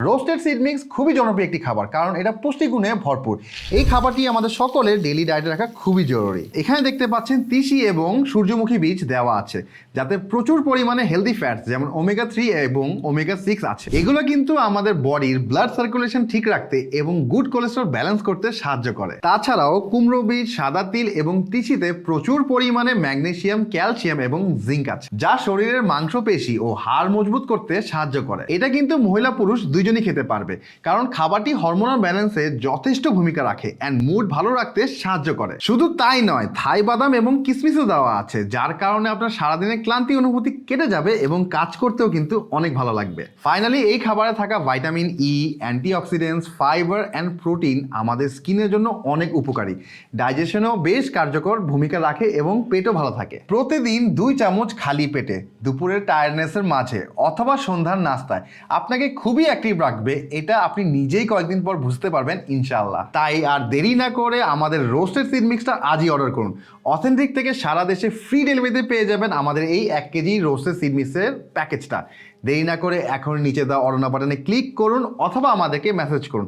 Roasted seed mix খুবই জনপ্রিয় একটি খাবার, কারণ এটা পুষ্টিগুণে ভরপুর। এই খাবারটি আমাদের সকলের ডেইলি ডায়েটে রাখা খুবই জরুরি। এখানে দেখতে পাচ্ছেন তিসি এবং সূর্যমুখী বীজ দেওয়া আছে, যাতে প্রচুর পরিমাণে হেলদি ফ্যাটস যেমন ওমেগা 3 এবং ওমেগা 6 আছে। এগুলো কিন্তু আমাদের বডির ব্লাড সার্কুলেশন ঠিক রাখতে এবং গুড কোলেস্টেরল ব্যালেন্স করতে সাহায্য করে। তাছাড়াও কুমড়ো বীজ, সাদা তিল এবং তিসিতে প্রচুর পরিমাণে ম্যাগনেসিয়াম, ক্যালসিয়াম এবং জিঙ্ক আছে, যা শরীরের মাংসপেশি ও হাড় মজবুত করতে সাহায্য করে। এটা কিন্তু মহিলা পুরুষ দুইজনই খেতে পারবে, কারণ খাবারটি হরমোনাল ব্যালেন্সে যথেষ্ট ভূমিকা রাখে অ্যান্ড মুড ভালো রাখতে সাহায্য করে। শুধু তাই নয়, থাই বাদাম এবং কিসমিসও দেওয়া আছে, যার কারণে আপনার সারাদিনের ক্লান্তি অনুভূতি কেটে যাবে এবং কাজ করতেও কিন্তু অনেক ভালো লাগবে। ফাইনালি এই খাবারে থাকা vitamin E, antioxidants, fibre and protein আমাদের স্কিনের জন্য অনেক উপকারী, ডাইজেশনেও বেশ কার্যকর ভূমিকা রাখে এবং পেটও ভালো থাকে। প্রতিদিন 2 চামচ খালি পেটে দুপুরের টায়ার্ডনেসের মাঝে অথবা সন্ধ্যার নাস্তায় আপনাকে খুবই অ্যাক্টিভ রাখবে। এটা আপনি নিজেই কয়েকদিন পর বুঝতে পারবেন ইনশাআল্লাহ। তাই আর দেরি না করে আমাদের রোস্টেড সিড মিক্সটা আজই অর্ডার করুন। অথেন্টিক থেকে সারা দেশে ফ্রি ডেলিভারিতে পেয়ে যাবেন আমাদের এই 1 কেজি রোস্টেড সিড মিক্সের প্যাকেজটা। দেরি না করে এখন নিচে দেওয়া অর্ডার বাটনে ক্লিক করুন অথবা আমাদেরকে মেসেজ করুন।